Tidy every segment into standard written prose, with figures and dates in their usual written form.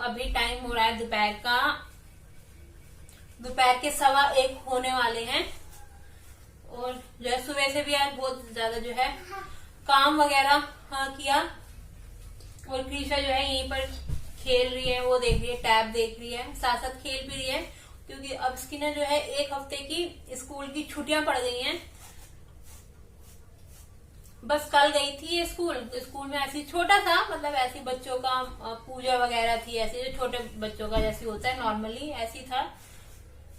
अभी टाइम हो रहा है दोपहर के 1:15 होने वाले हैं। और जो है सुबह से भी आज बहुत ज्यादा जो है काम वगैरह किया। और कृषा जो है यहीं पर खेल रही है, वो देख रही है, टैब देख रही है, साथ साथ खेल भी रही है, क्योंकि अब इसकी ना जो है 1 हफ्ते की स्कूल की छुट्टियां पड़ गई हैं। बस कल गई थी ये स्कूल में ऐसी छोटा सा, मतलब ऐसी बच्चों का पूजा वगैरह थी, ऐसे जो छोटे बच्चों का जैसे होता है नॉर्मली ऐसी था,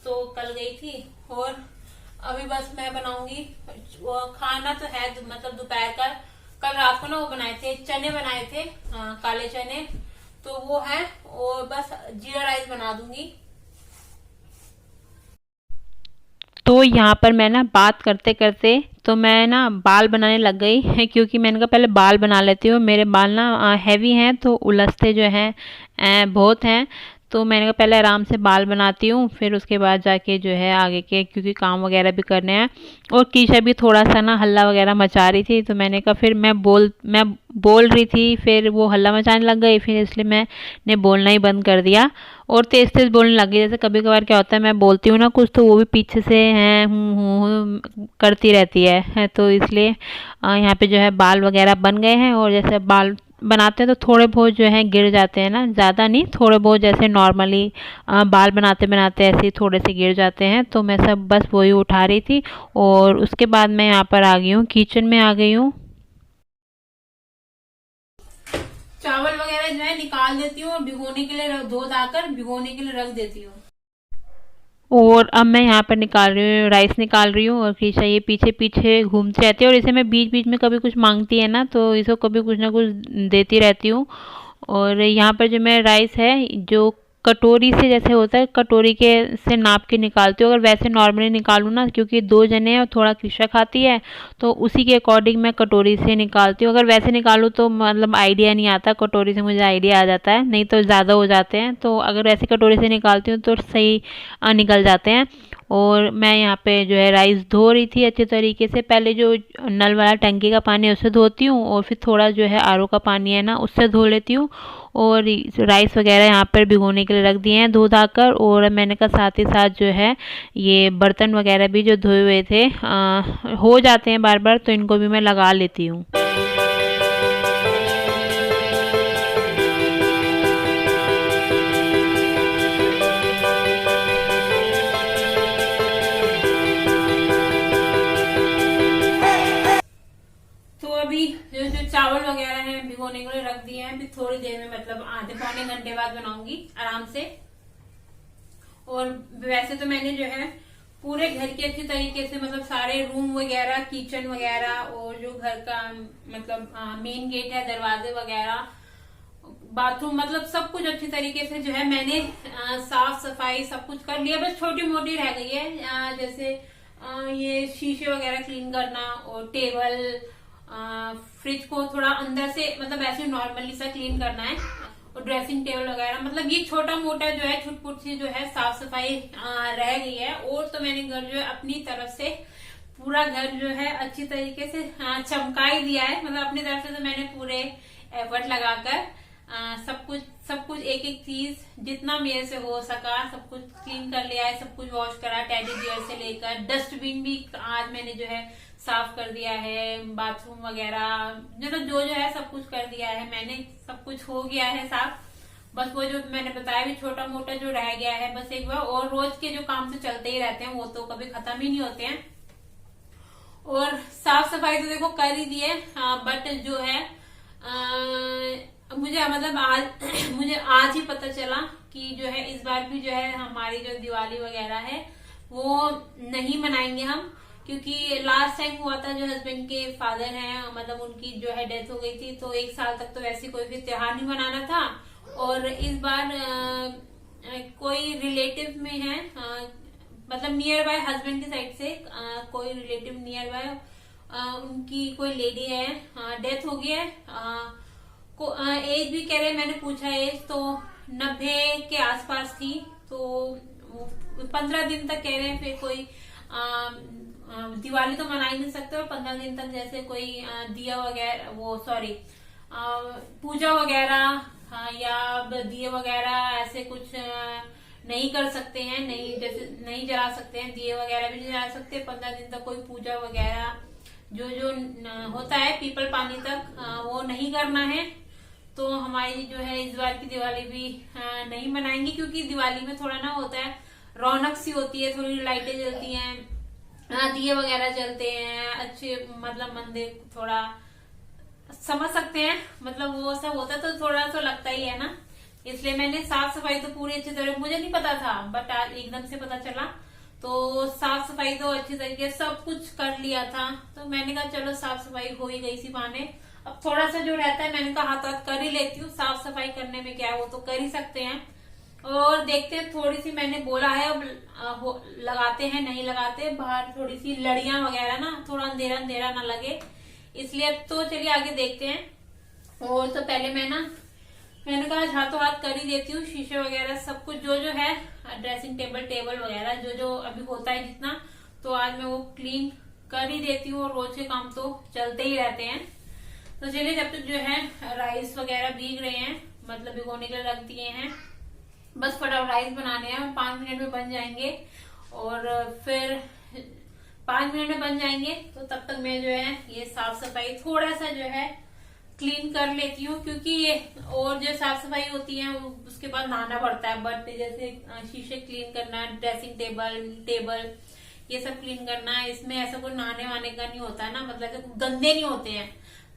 तो कल गई थी। और अभी बस मैं बनाऊंगी खाना, तो है मतलब दोपहर का। कल रात को ना वो बनाए थे, चने बनाए थे, काले चने, तो वो है। और बस जीरा राइस बना दूंगी। तो यहाँ पर मैं ना बात करते करते तो मैं ना बाल बनाने लग गई है, क्योंकि मैंने कहा पहले बाल बना लेती हूँ। मेरे बाल ना हैवी हैं, तो उलझते जो हैं बहुत हैं। तो मैंने कहा पहले आराम से बाल बनाती हूँ, फिर उसके बाद जाके जो है आगे के, क्योंकि काम वगैरह भी करने हैं। और कीशा भी थोड़ा सा ना हल्ला वगैरह मचा रही थी, तो मैंने कहा फिर मैं बोल रही थी, फिर वो हल्ला मचाने लग गई, फिर इसलिए मैंने बोलना ही बंद कर दिया और तेज तेज बोलने लगी। जैसे कभी कभार क्या होता है, मैं बोलती हूँ ना कुछ, तो वो भी पीछे से हैं हूँ करती रहती है। तो इसलिए यहाँ पे जो है बाल वगैरह बन गए हैं। और जैसे बाल बनाते हैं तो थोड़े बहुत जो है गिर जाते हैं ना, ज़्यादा नहीं, थोड़े बहुत जैसे नॉर्मली बाल बनाते बनाते ऐसे ही थोड़े से गिर जाते हैं। तो मैं सब बस वही उठा रही थी। और उसके बाद मैं यहाँ पर आ गई हूँ, किचन में आ गई हूँ। चावल वगैरह जो है निकाल देती हूँ और भिगोने के लिए धो धाकर भिगोने के लिए रख देती हूँ। और अब मैं यहाँ पर निकाल रही हूँ, राइस निकाल रही हूँ। और कृषा ये पीछे पीछे घूमती रहती है, और इसे मैं बीच बीच में कभी कुछ मांगती है ना, तो इसे कभी कुछ ना कुछ देती रहती हूँ। और यहाँ पर जो मेरा राइस है, जो कटोरी से जैसे होता है, कटोरी के से नाप के निकालती हूँ। अगर वैसे नॉर्मली निकालूँ ना, क्योंकि 2 जने हैं और थोड़ा कृषा खाती है, तो उसी के अकॉर्डिंग मैं कटोरी से निकालती हूँ। अगर वैसे निकालूँ तो मतलब आइडिया नहीं आता, कटोरी से मुझे आइडिया आ जाता है, नहीं तो ज़्यादा हो जाते हैं। तो अगर ऐसी कटोरी से निकालती हूँ तो सही निकल जाते हैं। और मैं यहाँ पे जो है राइस धो रही थी अच्छे तरीके से। पहले जो नल वाला टंकी का पानी है उससे धोती हूँ, और फिर थोड़ा जो है आरओ का पानी है ना उससे धो लेती हूँ। और राइस वगैरह यहाँ पर भिगोने के लिए रख दिए हैं धो धाकर। और मैंने कहा साथ ही साथ जो है ये बर्तन वगैरह भी जो धोए हुए थे हो जाते हैं बार बार, तो इनको भी मैं लगा लेती हूँ। तो अभी जो चावल वगैरह है भिगोने के लिए रख दिए हैं, अभी थोड़ी देर में, मतलब आधे पौने घंटे बाद बनाऊंगी आराम से। और वैसे तो मैंने जो है पूरे घर के अच्छी तरीके से, मतलब सारे रूम वगैरह, किचन वगैरह, और जो घर का मतलब मेन गेट है, दरवाजे वगैरह, बाथरूम, मतलब सब कुछ अच्छी तरीके से जो है मैंने साफ सफाई सब कुछ कर लिया। बस छोटी मोटी रह गई है, जैसे ये शीशे वगैरह क्लीन करना, और टेबल, फ्रिज को थोड़ा अंदर से मतलब ऐसे नॉर्मली सा क्लीन करना है, और ड्रेसिंग टेबल वगैरह, मतलब ये छोटा मोटा जो है छुटपुट सी जो है साफ सफाई रह गई है। और तो मैंने घर जो है अपनी तरफ से पूरा घर जो है अच्छी तरीके से चमका ही दिया है। मतलब अपनी तरफ से तो मैंने पूरे एफर्ट लगाकर सब कुछ एक एक चीज जितना मेरे से हो सका सब कुछ क्लीन कर लिया है, सब कुछ वॉश करा, टेडी बियर से लेकर डस्टबिन भी आज मैंने जो है साफ कर दिया है, बाथरूम वगैरह मतलब जो है सब कुछ कर दिया है मैंने, सब कुछ हो गया है साफ। बस वो जो मैंने बताया भी छोटा मोटा जो रह गया है बस एक बार। और रोज के जो काम तो चलते ही रहते हैं, वो तो कभी खत्म ही नहीं होते हैं। और साफ सफाई तो देखो कर ही दी है, बट जो है मुझे मतलब आज मुझे आज ही पता चला कि जो है इस बार भी जो है हमारी जो दिवाली वगैरह है वो नहीं मनाएंगे हम, क्योंकि लास्ट टाइम हुआ था जो हस्बैंड के फादर हैं, मतलब उनकी जो है डेथ हो गई थी, तो 1 साल तक तो वैसे कोई भी त्योहार नहीं मनाना था। और इस बार कोई रिलेटिव में है, मतलब नियर बाय हस्बैंड की साइड से कोई रिलेटिव नियर बाय उनकी कोई लेडी है, डेथ हो गई है। एज भी कह रहे, मैंने पूछा एज तो 90 के आसपास थी, तो 15 दिन तक कह रहे हैं। फिर कोई दिवाली तो मना ही नहीं सकते, और 15 दिन तक जैसे कोई दिया वगैरह वो सॉरी पूजा वगैरह या दिए वगैरह ऐसे कुछ नहीं कर सकते हैं, नहीं जैसे नहीं जला सकते हैं, दिए वगैरह भी नहीं जला सकते 15 दिन तक। कोई पूजा वगैरह जो जो होता है पीपल पानी तक वो नहीं करना है। तो हमारी जो है इस बार की दिवाली भी नहीं मनाएंगे, क्योंकि दिवाली में थोड़ा ना होता है रौनक सी होती है, थोड़ी लाइटें जलती हैं, दिए वगैरह जलते हैं, अच्छे मतलब मंदिर थोड़ा समझ सकते हैं, मतलब वो सब होता है तो थोड़ा सा लगता ही है ना। इसलिए मैंने साफ सफाई तो पूरी अच्छी तरह, मुझे नहीं पता था बट आज एकदम से पता चला, तो साफ सफाई तो अच्छी तरीके सब कुछ कर लिया था। तो मैंने कहा चलो साफ सफाई हो ही गई सी बहाने, अब थोड़ा सा जो रहता है मैंने कहा हाथ हाथ कर ही लेती हूँ, साफ सफाई करने में क्या है वो तो कर ही सकते हैं। और देखते हैं, थोड़ी सी मैंने बोला है अब लगाते हैं नहीं लगाते, बाहर थोड़ी सी लड़ियां वगैरह ना, थोड़ा अंधेरा अंधेरा ना लगे, इसलिए अब तो चलिए आगे देखते हैं। और तो पहले मैंने कहा हाथों हाथ कर ही देती हूँ, शीशे वगैरह सब कुछ जो जो है, ड्रेसिंग टेबल वगैरह जो जो अभी होता है जितना, तो आज मैं वो क्लीन कर ही देती हूँ। और रोज के काम तो चलते ही रहते हैं। तो चलिए जब तक जो है राइस वगैरह भीग रहे हैं, मतलब भिगोने के लिए रख दिए हैं, बस फटाफट राइस बनाने हैं, 5 मिनट में बन जाएंगे। और फिर 5 मिनट में बन जाएंगे तो तब तक मैं जो है ये साफ सफाई थोड़ा सा जो है क्लीन कर लेती हूँ, क्योंकि ये और जो साफ सफाई होती है उसके बाद नहाना पड़ता है। बट जैसे शीशे क्लीन करना, ड्रेसिंग टेबल ये सब क्लीन करना, इसमें ऐसा कोई नहाने वाने का नहीं होता है ना, मतलब गंदे नहीं होते हैं,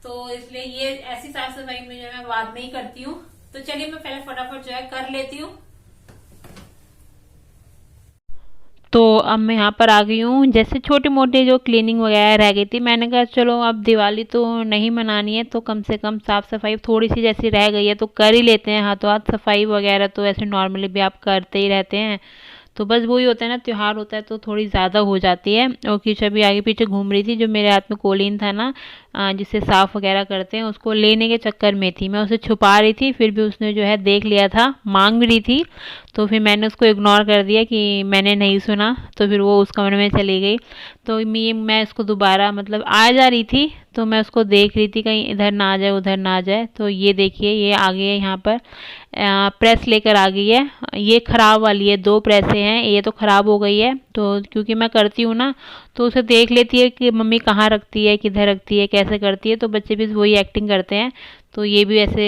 तो इसलिए ये ऐसी साफ सफाई में जो मैं बाद में ही करती हूँ। तो चलिए मैं पहले फटाफट जो है कर लेती हूँ। तो अब मैं यहाँ पर आ गई हूँ। जैसे छोटे मोटे जो क्लीनिंग वगैरह रह गई थी, मैंने कहा चलो अब दिवाली तो नहीं मनानी है, तो कम से कम साफ़ सफाई थोड़ी सी जैसी रह गई है तो कर ही लेते हैं। हाथों हाथ सफाई वगैरह तो ऐसे नॉर्मली भी आप करते ही रहते हैं, तो बस वही होता है ना, त्योहार होता है तो थोड़ी ज़्यादा हो जाती है। और कीशा भी आगे पीछे घूम रही थी, जो मेरे हाथ में कोलीन था ना जिससे साफ़ वगैरह करते हैं, उसको लेने के चक्कर में थी। मैं उसे छुपा रही थी, फिर भी उसने जो है देख लिया था, मांग भी रही थी, तो फिर मैंने उसको इग्नोर कर दिया कि मैंने नहीं सुना। तो फिर वो उस कमरे में चली गई। तो मैं उसको दोबारा मतलब आ जा रही थी, तो मैं उसको देख रही थी कहीं इधर ना आ जाए उधर ना आ जाए। तो ये देखिए ये आ गई है यहाँ पर, प्रेस लेकर आ गई है। ये ख़राब वाली है, 2 प्रेसें हैं, ये तो ख़राब हो गई है। तो क्योंकि मैं करती हूँ ना, तो उसे देख लेती है कि मम्मी कहाँ रखती है, किधर रखती है, कैसे करती है, तो बच्चे भी वही एक्टिंग करते हैं। तो ये भी ऐसे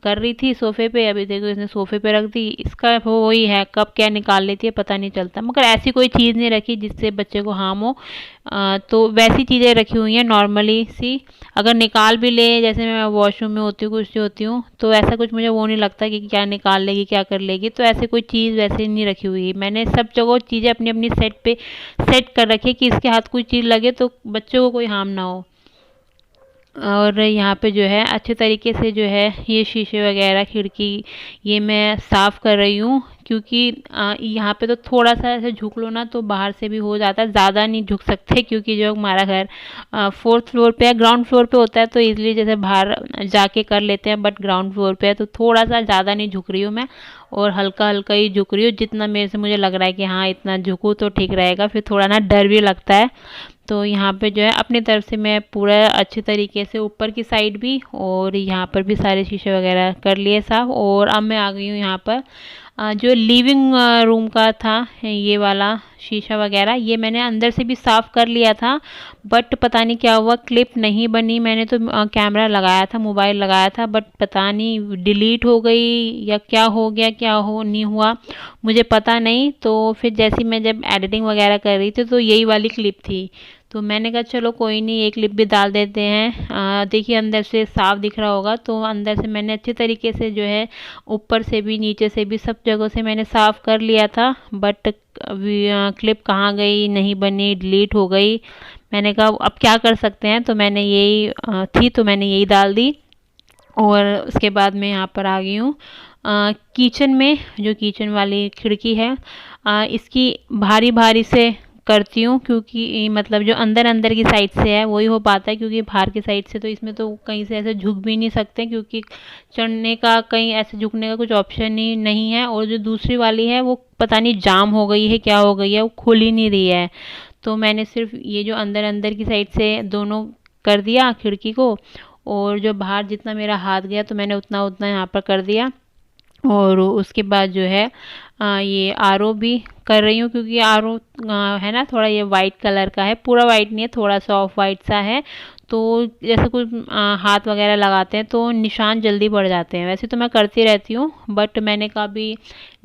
कर रही थी सोफ़े पे, अभी देखो इसने सोफ़े पे रख दी। इसका वो वही है, कब क्या निकाल लेती है पता नहीं चलता, मगर ऐसी कोई चीज़ नहीं रखी जिससे बच्चे को हार्म हो। तो वैसी चीज़ें रखी हुई हैं नॉर्मली सी। अगर निकाल भी ले, जैसे मैं वॉशरूम में होती हूँ कुछ होती हूँ, तो ऐसा कुछ मुझे वो नहीं लगता कि क्या निकाल लेगी क्या कर लेगी, तो ऐसे कोई चीज़ वैसे नहीं रखी हुई है। मैंने सब जगह चीज़ें अपनी अपनी सेट कर रखी है कि इसके हाथ कोई चीज़ लगे तो बच्चों को कोई हार्म ना हो। और यहाँ पे जो है अच्छे तरीके से जो है ये शीशे वगैरह खिड़की ये मैं साफ़ कर रही हूँ, क्योंकि यहाँ पे तो थोड़ा सा ऐसे झुक लो ना तो बाहर से भी हो जाता है, ज़्यादा नहीं झुक सकते, क्योंकि जो हमारा घर 4th फ्लोर पे है, ग्राउंड फ्लोर पे होता है, तो इसलिए जैसे बाहर जाके कर लेते हैं, बट ग्राउंड फ्लोर पे है तो थोड़ा सा ज़्यादा नहीं झुक रही हूँ मैं, और हल्का हल्का ही झुक रही हूँ, जितना मेरे से मुझे लग रहा है कि हाँ इतना झुकूँ तो ठीक रहेगा। फिर थोड़ा ना डर भी लगता है। तो यहाँ पे जो है अपनी तरफ से मैं पूरा अच्छे तरीके से ऊपर की साइड भी और यहाँ पर भी सारे शीशे वगैरह कर लिए साफ। और अब मैं आ गई हूँ यहाँ पर जो लिविंग रूम का था ये वाला शीशा वगैरह, ये मैंने अंदर से भी साफ़ कर लिया था, बट पता नहीं क्या हुआ क्लिप नहीं बनी। मैंने तो कैमरा लगाया था, मोबाइल लगाया था, बट पता नहीं डिलीट हो गई या क्या हो गया, क्या हो नहीं हुआ मुझे पता नहीं। तो फिर जैसे मैं जब एडिटिंग वगैरह कर रही थी तो यही वाली क्लिप थी, तो मैंने कहा चलो कोई नहीं एक क्लिप भी डाल देते हैं। देखिए अंदर से साफ दिख रहा होगा, तो अंदर से मैंने अच्छे तरीके से जो है ऊपर से भी नीचे से भी सब जगह से मैंने साफ़ कर लिया था, बट क्लिप कहाँ गई, नहीं बनी, डिलीट हो गई। मैंने कहा अब क्या कर सकते हैं, तो मैंने यही थी तो मैंने यही डाल दी। और उसके बाद मैं यहाँ पर आ गई हूँ किचन में, जो किचन वाली खिड़की है इसकी भारी भारी से करती हूँ, क्योंकि मतलब जो अंदर अंदर की साइड से है वही हो पाता है, क्योंकि बाहर की साइड से तो इसमें तो कहीं से ऐसे झुक भी नहीं सकते, क्योंकि चढ़ने का कहीं ऐसे झुकने का कुछ ऑप्शन ही नहीं है। और जो दूसरी वाली है वो पता नहीं जाम हो गई है क्या हो गई है, वो खुल ही नहीं रही है। तो मैंने सिर्फ ये जो अंदर अंदर की साइड से दोनों कर दिया खिड़की को, और जो बाहर जितना मेरा हाथ गया तो मैंने उतना उतना यहाँ पर कर दिया। और उसके बाद जो है ये आरओ भी कर रही हूँ, क्योंकि आरओ है ना थोड़ा ये वाइट कलर का है, पूरा वाइट नहीं है, थोड़ा सा ऑफ वाइट सा है। तो जैसे कुछ हाथ वगैरह लगाते हैं तो निशान जल्दी पड़ जाते हैं। वैसे तो मैं करती रहती हूँ, बट मैंने कहा भी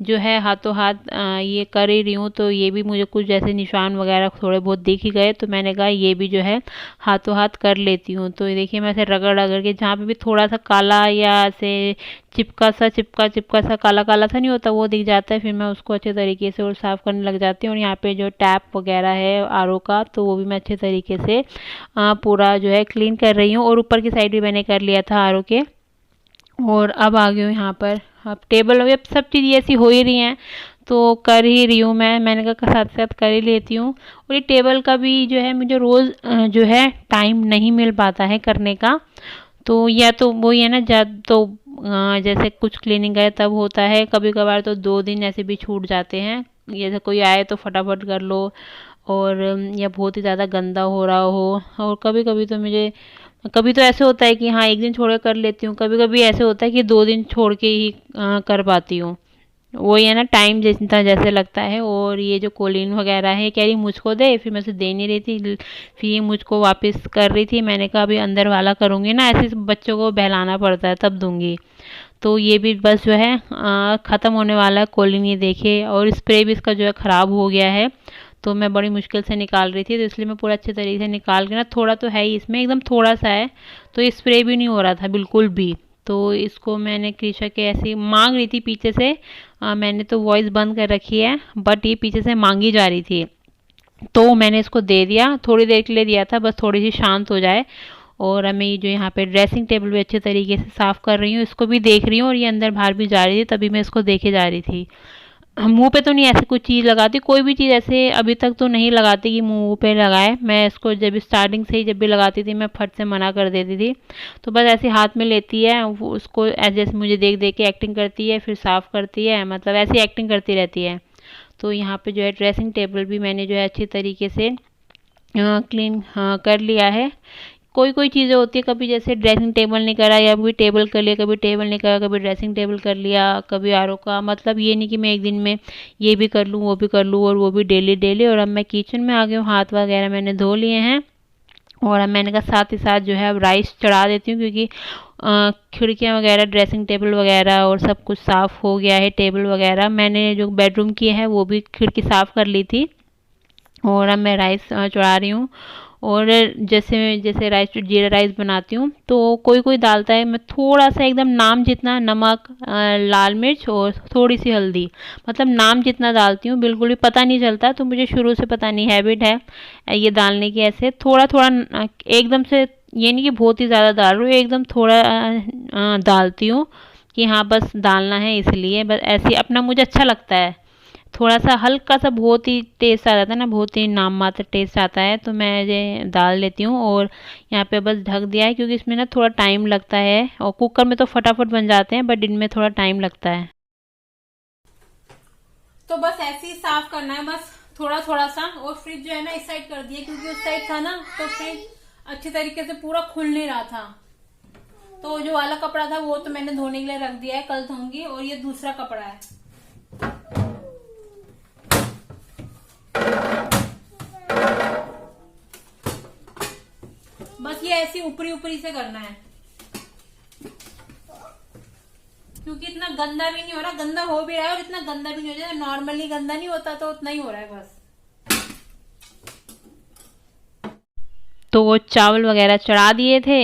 जो है हाथों हाथ ये कर ही रही हूँ, तो ये भी मुझे कुछ जैसे निशान वगैरह थोड़े बहुत दिख ही गए, तो मैंने कहा ये भी जो है हाथों हाथ कर लेती हूँ। तो ये देखिए मैं ऐसे रगड़ रगड़ के जहाँ पे भी थोड़ा सा काला या ऐसे चिपका सा काला काला सा नहीं होता वो दिख जाता है, फिर मैं उसको अच्छे तरीके से और साफ़ करने लग जाती हूँ। और यहाँ पे जो टैप वगैरह है आरओ का, तो वो भी मैं अच्छे तरीके से पूरा जो है क्लीन कर रही हूँ। और ऊपर की साइड भी मैंने कर लिया था आरओ के। और अब आ गई हूँ यहाँ पर, अब टेबल अब सब चीज़ें ऐसी हो ही रही हैं तो कर ही रही हूँ मैंने कहा साथ साथ कर ही लेती हूँ। और ये टेबल का भी जो है मुझे रोज़ जो है टाइम नहीं मिल पाता है करने का, तो या तो वही है ना, जब तो जैसे कुछ क्लीनिंग है तब होता है, कभी कभार तो 2 दिन ऐसे भी छूट जाते हैं, जैसे कोई आए तो फटाफट कर लो, और या बहुत ही ज़्यादा गंदा हो रहा हो। और कभी कभी तो मुझे, कभी तो ऐसे होता है कि हाँ 1 दिन छोड़ कर लेती हूँ, कभी कभी ऐसे होता है कि 2 दिन छोड़ के ही कर पाती हूँ। वही है ना, टाइम जितना जैसे लगता है। और ये जो कोलिन वगैरह है कह रही मुझको दे, फिर मैं उसे दे नहीं रही थी, फिर ये मुझको वापस कर रही थी। मैंने कहा अभी अंदर वाला करूँगी ना, ऐसे बच्चों को बहलाना पड़ता है तब दूंगी। तो ये भी बस जो है ख़त्म होने वाला है कोलिन, ये देखिए। और स्प्रे भी इसका जो है ख़राब हो गया है, तो मैं बड़ी मुश्किल से निकाल रही थी, तो इसलिए मैं पूरा अच्छे तरीके से निकाल के ना, थोड़ा तो है ही इसमें, एकदम थोड़ा सा है, तो ये स्प्रे भी नहीं हो रहा था बिल्कुल भी। तो इसको मैंने कृषा के ऐसी मांग रही थी पीछे से, मैंने तो वॉइस बंद कर रखी है, बट ये पीछे से मांगी जा रही थी, तो मैंने इसको दे दिया, थोड़ी देर के लिए दिया था, बस थोड़ी सी शांत हो जाए। और मैं ये जो यहाँ पे ड्रेसिंग टेबल भी अच्छे तरीके से साफ़ कर रही हूँ, इसको भी देख रही हूँ। और ये अंदर बाहर भी जा रही थी, तभी मैं इसको देखे जा रही थी। मुंह पे तो नहीं ऐसे कुछ चीज़ लगाती, कोई भी चीज़ ऐसे अभी तक तो नहीं लगाती कि मुंह पे लगाए। मैं इसको जब स्टार्टिंग से ही जब भी लगाती थी मैं फट से मना कर देती थी, तो बस ऐसे हाथ में लेती है, वो उसको जैसे मुझे देख देख के एक्टिंग करती है, फिर साफ़ करती है, मतलब ऐसी एक्टिंग करती रहती है। तो यहाँ पे जो है ड्रेसिंग टेबल भी मैंने जो है अच्छी तरीके से क्लीन कर लिया है। कोई कोई चीज़ें होती है, कभी जैसे ड्रेसिंग टेबल नहीं करा या कभी टेबल कर लिया, कभी टेबल नहीं करा, कभी ड्रेसिंग टेबल कर लिया, कभी आरओ का, मतलब ये नहीं कि मैं 1 दिन में ये भी कर लूँ वो भी कर लूँ, और वो भी डेली डेली। और अब मैं किचन में आ गई हूँ, हाथ वगैरह मैंने धो लिए हैं, और अब मैंने कहा साथ ही साथ जो है अब राइस चढ़ा देती हूँ, क्योंकि खिड़कियाँ वगैरह, ड्रेसिंग टेबल वगैरह और सब कुछ साफ़ हो गया है। टेबल वगैरह मैंने जो बेडरूम की है वो भी खिड़की साफ़ कर ली थी, और अब मैं राइस चढ़ा रही हूँ। और जैसे जैसे राइस, जीरा राइस बनाती हूँ तो कोई कोई डालता है, मैं थोड़ा सा एकदम नाम जितना नमक, लाल मिर्च और थोड़ी सी हल्दी, मतलब नाम जितना डालती हूँ, बिल्कुल भी पता नहीं चलता। तो मुझे शुरू से पता नहीं, हैबिट है ये डालने की, ऐसे थोड़ा थोड़ा, एकदम से ये नहीं कि बहुत ही ज़्यादा डाल रही हूँ, एकदम थोड़ा डालती हूँ कि हाँ बस डालना है, इसलिए बस ऐसे अपना मुझे अच्छा लगता है। थोड़ा सा हल्का सा बहुत ही टेस्ट आ जाता है ना, बहुत ही नाम मात्र टेस्ट आता है, तो मैं ये डाल लेती हूँ। और यहाँ पे बस ढक दिया है, क्योंकि इसमें ना थोड़ा टाइम लगता है, और कुकर में तो फटाफट बन जाते हैं, बट इनमें थोड़ा टाइम लगता है। तो बस ऐसे ही साफ करना है, बस थोड़ा थोड़ा सा। और फ्रिज जो है ना इस साइड कर दिया, क्योंकि उस साइड था ना तो फ्रिज अच्छी तरीके से पूरा खुल नहीं रहा था। तो जो वाला कपड़ा था वो तो मैंने धोने के लिए रख दिया है, कल धोऊंगी। और ये दूसरा कपड़ा है, बस ये ऐसी ऊपरी ऊपरी से करना है, क्योंकि इतना गंदा भी नहीं हो रहा, गंदा हो भी रहा है और इतना गंदा भी नहीं हो रहा, नॉर्मली गंदा नहीं होता तो उतना ही हो रहा है बस। तो वो चावल वगैरह चढ़ा दिए थे,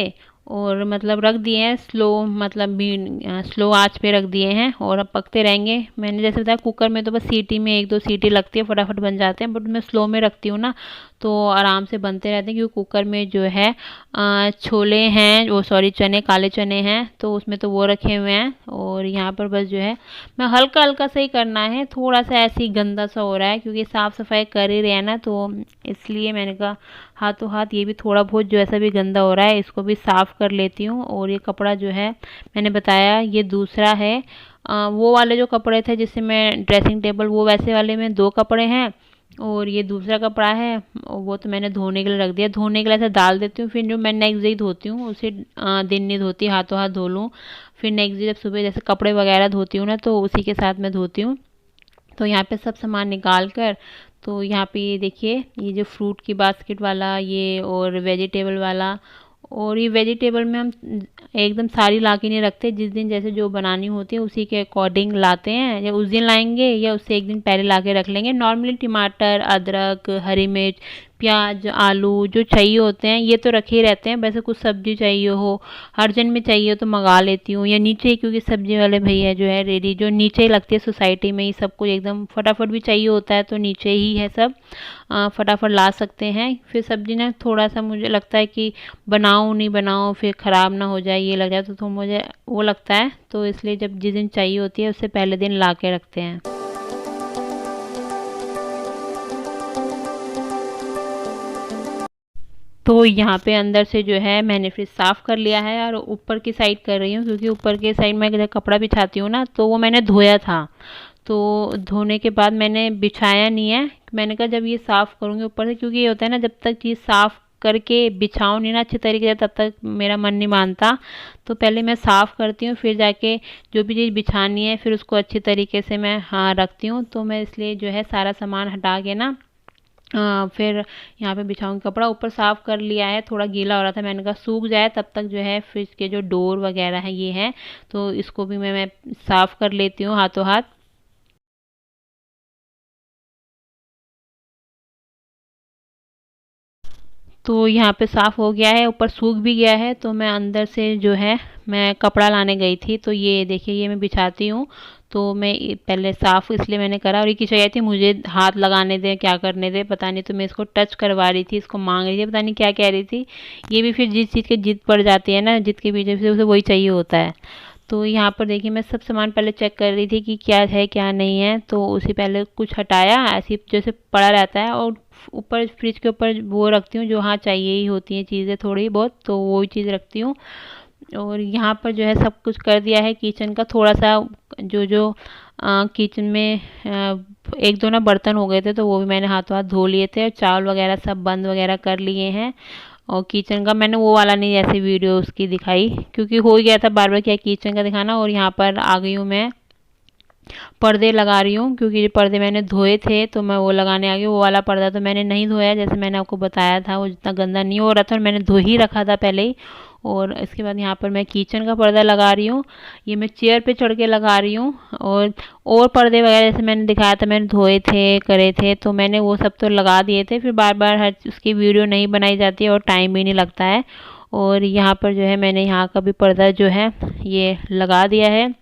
और मतलब रख दिए हैं स्लो, मतलब भी स्लो आंच पे रख दिए हैं, और अब पकते रहेंगे। मैंने जैसे बताया कुकर में तो बस सीटी में 1-2 सीटी लगती है, फटाफट बन जाते हैं, बट मैं स्लो में रखती हूँ ना तो आराम से बनते रहते हैं। क्योंकि कुकर में जो है छोले हैं, वो सॉरी चने, काले चने हैं, तो उसमें तो वो रखे हुए हैं। और यहाँ पर बस जो है मैं हल्का हल्का सा ही करना है, थोड़ा सा ऐसे ही गंदा सा हो रहा है, क्योंकि साफ़ सफाई कर ही रहे हैं ना, तो इसलिए मैंने कहा हाथों हाथ ये भी थोड़ा बहुत जो ऐसा भी गंदा हो रहा है इसको भी साफ़ कर लेती हूँ। और ये कपड़ा जो है मैंने बताया ये दूसरा है, वो वाले जो कपड़े थे जिससे मैं ड्रेसिंग टेबल, वो वैसे वाले में 2 कपड़े हैं, और ये दूसरा कपड़ा है वो तो मैंने धोने के लिए रख दिया। धोने के लिए ऐसे डाल देती हूँ, फिर जो मैं नेक्स्ट डे धोती हूँ उसे दिन नहीं धोती, हाथों हाथ धो लूँ। फिर नेक्स्ट डे जब सुबह जैसे कपड़े वगैरह धोती हूँ ना तो उसी के साथ मैं धोती हूँ। तो यहाँ पे सब सामान निकाल कर, तो यहाँ पे ये देखिए, ये जो फ्रूट की बास्केट वाला ये और वेजिटेबल वाला, और ये वेजिटेबल में हम एकदम सारी ला के नहीं रखते, जिस दिन जैसे जो बनानी होती है उसी के अकॉर्डिंग लाते हैं, या उस दिन लाएंगे या उससे एक दिन पहले ला के रख लेंगे। नॉर्मली टमाटर, अदरक, हरी मिर्च, प्याज, आलू जो चाहिए होते हैं ये तो रखे ही रहते हैं। वैसे कुछ सब्जी चाहिए हो, अर्जेंट में चाहिए हो तो मंगा लेती हूँ, या नीचे ही, क्योंकि सब्जी वाले भैया जो है रेडी जो नीचे ही लगती है सोसाइटी में ही, सब कुछ एकदम फटाफट भी चाहिए होता है तो नीचे ही है सब, फटाफट ला सकते हैं। फिर सब्जी ना थोड़ा सा मुझे लगता है कि बनाऊँ नहीं बनाऊँ फिर ख़राब ना हो जाए, ये लग जाए तो मुझे वो लगता है, तो इसलिए जब जिस दिन चाहिए होती है उससे पहले दिन ला के रखते हैं। तो यहाँ पे अंदर से जो है मैंने फ्रिज साफ़ कर लिया है और ऊपर की साइड कर रही हूँ, क्योंकि ऊपर के साइड में जब कपड़ा बिछाती हूँ ना तो वो मैंने धोया था, तो धोने के बाद मैंने बिछाया नहीं है। मैंने कहा जब ये साफ़ करूँगी ऊपर से, क्योंकि ये होता है ना जब तक चीज़ साफ़ करके बिछाऊँ नहीं ना अच्छे तरीके से तब तक मेरा मन नहीं मानता। तो पहले मैं साफ़ करती हूँ, फिर जाके जो भी चीज़ बिछानी है फिर उसको अच्छी तरीके से मैं रखती हूँ। तो मैं इसलिए जो है सारा सामान हटा के ना फिर यहाँ पे बिछाऊंगी कपड़ा। ऊपर साफ़ कर लिया है, थोड़ा गीला हो रहा था, मैंने कहा सूख जाए तब तक जो है फ्रिज के जो डोर वगैरह है ये है, तो इसको भी मैं साफ़ कर लेती हूँ हाथों हाथ। तो यहाँ पे साफ़ हो गया है, ऊपर सूख भी गया है। तो मैं अंदर से जो है मैं कपड़ा लाने गई थी, तो ये देखिए ये मैं बिछाती हूँ। तो मैं पहले साफ़ इसलिए मैंने करा, और ये की चाहिए थी मुझे हाथ लगाने दे क्या करने दे पता नहीं, तो मैं इसको टच करवा रही थी, इसको मांग रही थी, पता नहीं क्या कह रही थी। ये भी फिर जिस चीज़ की जिद पड़ जाती है ना, जिद के पीछे से उसे वही चाहिए होता है। तो यहाँ पर देखिए मैं सब सामान पहले चेक कर रही थी कि क्या है क्या नहीं है, तो उसे पहले कुछ हटाया ऐसे जैसे पड़ा रहता है, और ऊपर फ्रिज के ऊपर वो रखती हूँ जो हाँ चाहिए ही होती हैं चीज़ें थोड़ी बहुत, तो वो ही चीज़ रखती हूँ। और यहाँ पर जो है सब कुछ कर दिया है किचन का। थोड़ा सा जो जो किचन में एक दो ना बर्तन हो गए थे तो वो भी मैंने हाथों हाथ धो लिए थे, और चावल वगैरह सब बंद वगैरह कर लिए हैं। और किचन का मैंने वो वाला नहीं ऐसे वीडियो उसकी दिखाई, क्योंकि हो गया था बार बार क्या किचन का दिखाना। और यहाँ पर आ गई हूँ मैं पर्दे लगा रही हूँ, क्योंकि ये पर्दे मैंने धोए थे तो मैं वो लगाने आ गई। वो वाला पर्दा तो मैंने नहीं धोया, जैसे मैंने आपको बताया था वो जितना गंदा नहीं हो रहा था, और मैंने धो ही रखा था पहले ही। और इसके बाद यहाँ पर मैं किचन का पर्दा लगा रही हूँ, ये मैं चेयर पे चढ़ के लगा रही हूँ। और पर्दे वगैरह जैसे मैंने दिखाया था मैंने धोए थे करे थे, तो मैंने वो सब तो लगा दिए थे, फिर बार बार हर उसकी वीडियो नहीं बनाई जाती है और टाइम भी नहीं लगता है। और यहाँ पर जो है मैंने यहाँ का भी पर्दा जो है ये लगा दिया है।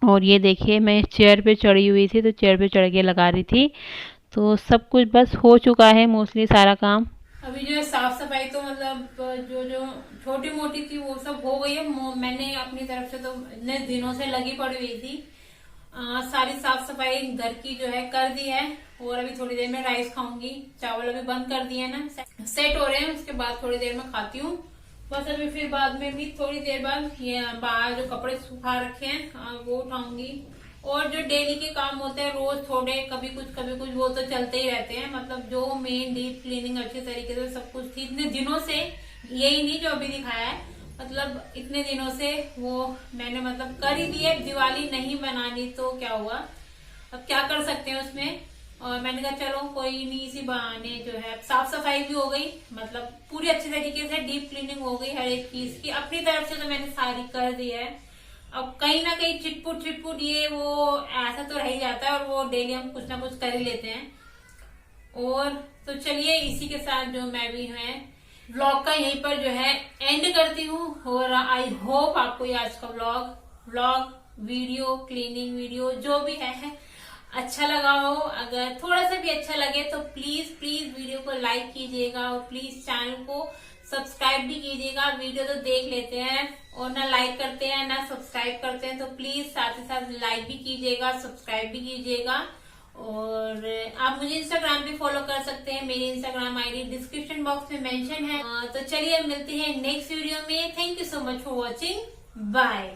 और ये देखिए मैं चेयर पे चढ़ी हुई थी तो चेयर पे चढ़ के लगा रही थी। तो सब कुछ बस हो चुका है मोस्टली सारा काम। अभी जो है साफ सफाई तो मतलब जो जो छोटी मोटी थी वो सब हो गई है। मैंने अपनी तरफ से तो इतने दिनों से लगी पड़ी हुई थी, सारी साफ सफाई घर की जो है कर दी है। और अभी थोड़ी देर में राइस खाऊंगी, चावल अभी बंद कर दिए ना, सेट हो रहे हैं, उसके बाद थोड़ी देर में खाती हूँ बस। अभी फिर बाद में भी थोड़ी देर बाद ये बाहर जो कपड़े सुखा रखे हैं वो उठाऊंगी। और जो डेली के काम होते हैं रोज थोड़े कभी कुछ वो तो चलते ही रहते हैं। मतलब जो मेन डीप क्लीनिंग अच्छे तरीके से सब कुछ थी इतने दिनों से, यही नहीं जो अभी दिखाया है, मतलब इतने दिनों से वो मैंने मतलब कर ही दी है। दिवाली नहीं बनानी तो क्या हुआ, अब क्या कर सकते हैं उसमें। और मैंने कहा चलो कोई नहीं, इसी बहाने जो है साफ सफाई भी हो गई, मतलब पूरी अच्छी तरीके से डीप क्लीनिंग हो गई हर एक चीज की। अपनी तरफ से तो मैंने सारी कर दी है। अब कहीं ना कहीं चिटपुट ये वो ऐसा तो रह ही जाता है, और वो डेली हम कुछ ना कुछ कर ही लेते हैं। और तो चलिए इसी के साथ जो मैं भी है व्लॉग का यहीं पर जो है एंड करती हूँ। और आई होप आपको ये आज का व्लॉग वीडियो क्लीनिंग वीडियो जो भी है अच्छा लगा हो। अगर थोड़ा सा भी अच्छा लगे तो प्लीज वीडियो को लाइक कीजिएगा, और प्लीज चैनल को सब्सक्राइब भी कीजिएगा। वीडियो तो देख लेते हैं और ना लाइक करते हैं ना सब्सक्राइब करते हैं, तो प्लीज साथ ही साथ लाइक भी कीजिएगा, सब्सक्राइब भी कीजिएगा। और आप मुझे इंस्टाग्राम पे फॉलो कर सकते हैं, मेरी इंस्टाग्राम आईडी डिस्क्रिप्शन बॉक्स में मेंशन है। तो चलिए मिलते हैं नेक्स्ट वीडियो में। Thank you so much for watching, bye.